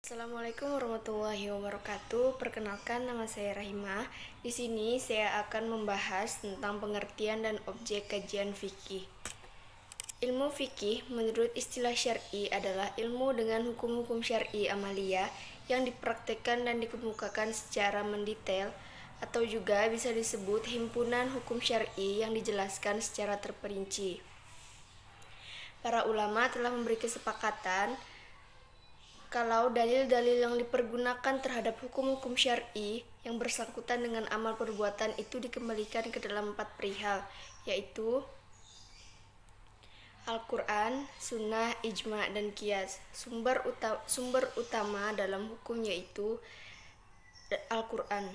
Assalamualaikum warahmatullahi wabarakatuh. Perkenalkan, nama saya Rahimah. Di sini saya akan membahas tentang pengertian dan objek kajian fikih. Ilmu fikih menurut istilah syar'i adalah ilmu dengan hukum-hukum syar'i amaliyah yang dipraktekkan dan dikemukakan secara mendetail, atau juga bisa disebut himpunan hukum syar'i yang dijelaskan secara terperinci. Para ulama telah memberi kesepakatan kalau dalil-dalil yang dipergunakan terhadap hukum-hukum syar'i yang bersangkutan dengan amal perbuatan itu dikembalikan ke dalam 4 perihal, yaitu Al-Quran, Sunnah, Ijma, dan Qiyas. Sumber utama dalam hukum yaitu Al-Quran.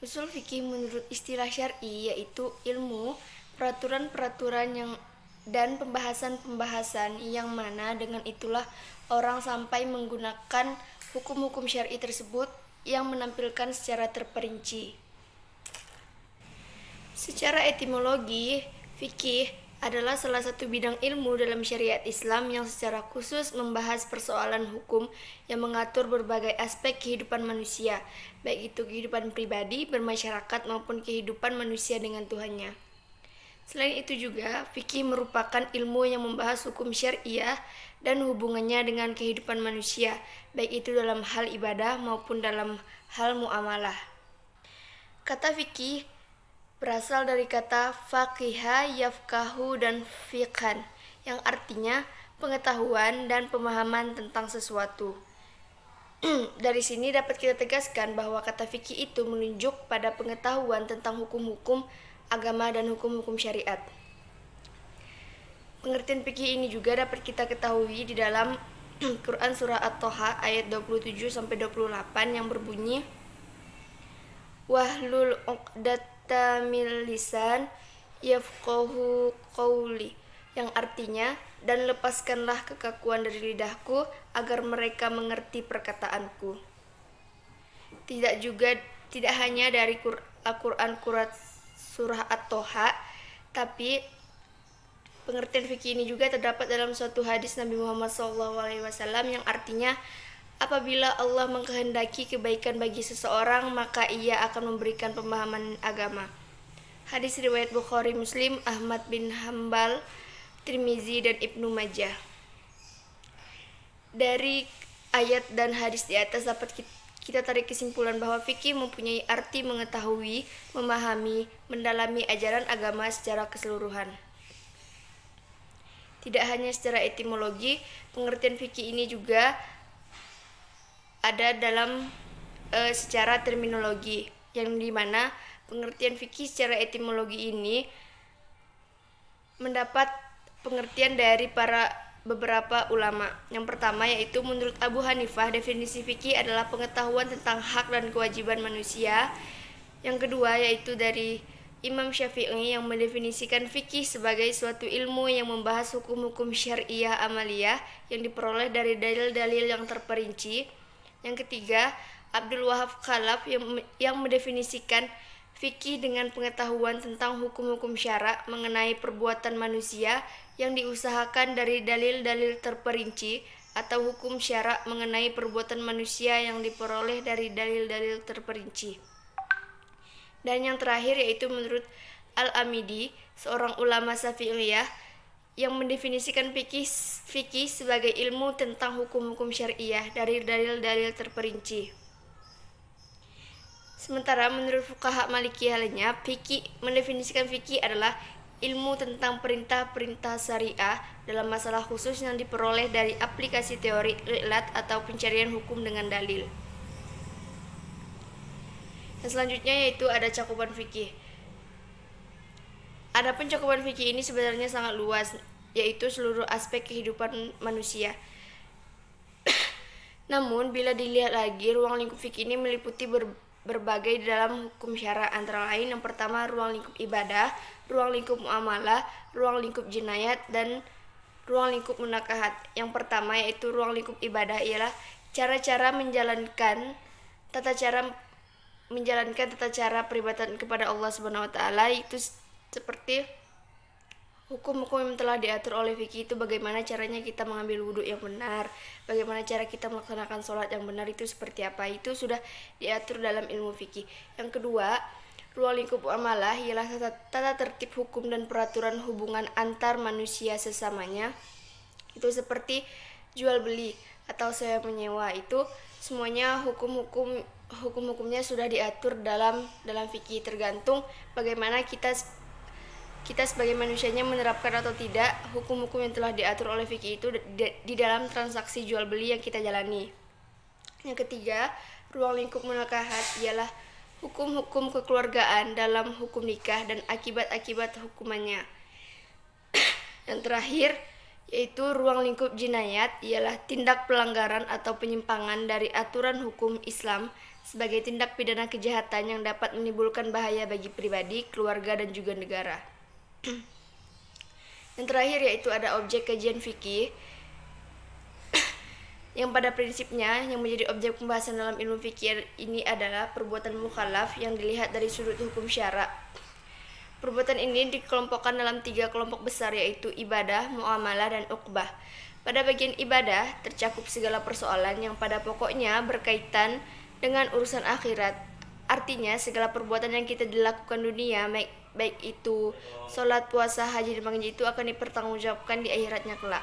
Usul fikih menurut istilah syar'i yaitu ilmu, peraturan-peraturan dan pembahasan-pembahasan yang mana dengan itulah orang sampai menggunakan hukum-hukum syar'i tersebut yang menampilkan secara terperinci. Secara etimologi, fikih adalah salah satu bidang ilmu dalam syariat Islam yang secara khusus membahas persoalan hukum yang mengatur berbagai aspek kehidupan manusia, baik itu kehidupan pribadi, bermasyarakat, maupun kehidupan manusia dengan Tuhannya. Selain itu juga, fikih merupakan ilmu yang membahas hukum syariah dan hubungannya dengan kehidupan manusia, baik itu dalam hal ibadah maupun dalam hal muamalah. Kata fikih berasal dari kata faqiha, yafqahu, dan fiqhan, yang artinya pengetahuan dan pemahaman tentang sesuatu. Dari sini dapat kita tegaskan bahwa kata fikih itu menunjuk pada pengetahuan tentang hukum-hukum agama dan hukum-hukum syariat. Pengertian fikih ini juga dapat kita ketahui di dalam Quran surah At-Toha ayat 27-28 yang berbunyi wahlul 'uqdatam min lisan yafqahu qawli, yang artinya dan lepaskanlah kekakuan dari lidahku agar mereka mengerti perkataanku. Tidak hanya dari Al-Quran surah At-Toha, tapi pengertian fikih ini juga terdapat dalam suatu hadis Nabi Muhammad SAW yang artinya apabila Allah mengkehendaki kebaikan bagi seseorang, maka ia akan memberikan pemahaman agama. Hadis riwayat Bukhari, Muslim, Ahmad bin Hambal, Tirmizi, dan Ibnu Majah. Dari ayat dan hadis di atas dapat kita tarik kesimpulan bahwa fikih mempunyai arti mengetahui, memahami, mendalami ajaran agama secara keseluruhan. Tidak hanya secara etimologi, pengertian fikih ini juga ada dalam secara terminologi, yang dimana pengertian fikih secara etimologi ini mendapat pengertian dari beberapa ulama. Yang pertama yaitu menurut Abu Hanifah, definisi fikih adalah pengetahuan tentang hak dan kewajiban manusia. Yang kedua yaitu dari Imam Syafi'i yang mendefinisikan fikih sebagai suatu ilmu yang membahas hukum-hukum syariah amaliyah yang diperoleh dari dalil-dalil yang terperinci. Yang ketiga, Abdul Wahab Khalaf yang mendefinisikan fikih dengan pengetahuan tentang hukum-hukum syara mengenai perbuatan manusia yang diusahakan dari dalil-dalil terperinci, atau hukum syara mengenai perbuatan manusia yang diperoleh dari dalil-dalil terperinci. Dan yang terakhir yaitu menurut Al-Amidi, seorang ulama Syafi'iyah yang mendefinisikan fikih sebagai ilmu tentang hukum-hukum syariah dari dalil-dalil terperinci. Sementara menurut fuqaha Malikiyah lainnya, mendefinisikan fikih adalah ilmu tentang perintah-perintah syariah dalam masalah khusus yang diperoleh dari aplikasi teori ilat atau pencarian hukum dengan dalil. Dan selanjutnya yaitu ada cakupan fikih. Adapun cakupan fikih ini sebenarnya sangat luas, yaitu seluruh aspek kehidupan manusia. Namun bila dilihat lagi, ruang lingkup fikih ini meliputi berbagai dalam hukum syara, antara lain yang pertama ruang lingkup ibadah, ruang lingkup muamalah, ruang lingkup jinayat, dan ruang lingkup munakahat. Yang pertama yaitu ruang lingkup ibadah ialah cara-cara menjalankan tata cara peribadatan kepada Allah Subhanahu wa taala, itu seperti Hukum-hukum yang telah diatur oleh fikih itu bagaimana caranya kita mengambil wudhu yang benar, bagaimana cara kita melaksanakan sholat yang benar itu seperti apa, itu sudah diatur dalam ilmu fikih. Yang kedua, ruang lingkup muamalah ialah tata tertib hukum dan peraturan hubungan antar manusia sesamanya. Itu seperti jual beli atau sewa menyewa, itu semuanya hukumnya sudah diatur dalam fikih, tergantung bagaimana kita sebagai manusianya menerapkan atau tidak hukum-hukum yang telah diatur oleh fikih itu di dalam transaksi jual beli yang kita jalani. Yang ketiga, ruang lingkup munakahat ialah hukum-hukum kekeluargaan dalam hukum nikah dan akibat-akibat hukumannya. Yang terakhir, yaitu ruang lingkup jinayat ialah tindak pelanggaran atau penyimpangan dari aturan hukum Islam sebagai tindak pidana kejahatan yang dapat menimbulkan bahaya bagi pribadi, keluarga, dan juga negara. Yang terakhir yaitu ada objek kajian fikih yang pada prinsipnya yang menjadi objek pembahasan dalam ilmu fikih ini adalah perbuatan mukallaf yang dilihat dari sudut hukum syara. Perbuatan ini dikelompokkan dalam 3 kelompok besar, yaitu ibadah, muamalah, dan uqbah. Pada bagian ibadah tercakup segala persoalan yang pada pokoknya berkaitan dengan urusan akhirat. Artinya segala perbuatan yang kita dilakukan dunia, baik itu sholat, puasa, haji, dan mengaji, itu akan dipertanggungjawabkan di akhiratnya kelak.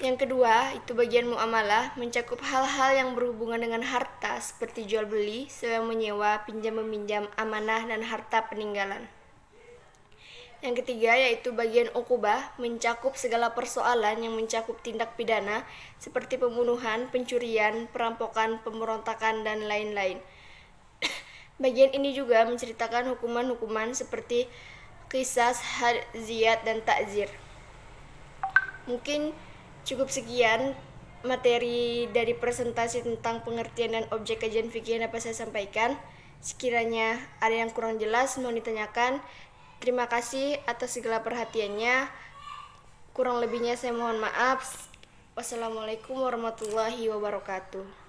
Yang kedua, itu bagian muamalah, mencakup hal-hal yang berhubungan dengan harta seperti jual beli, sewa menyewa, pinjam meminjam, amanah, dan harta peninggalan. Yang ketiga yaitu bagian uqubah, mencakup segala persoalan yang mencakup tindak pidana seperti pembunuhan, pencurian, perampokan, pemberontakan, dan lain-lain. Bagian ini juga menceritakan hukuman-hukuman seperti qisas, had, ziyad, dan ta'zir. Mungkin cukup sekian materi dari presentasi tentang pengertian dan objek kajian fikih yang dapat saya sampaikan. Sekiranya ada yang kurang jelas mohon ditanyakan. Terima kasih atas segala perhatiannya. Kurang lebihnya saya mohon maaf. Wassalamualaikum warahmatullahi wabarakatuh.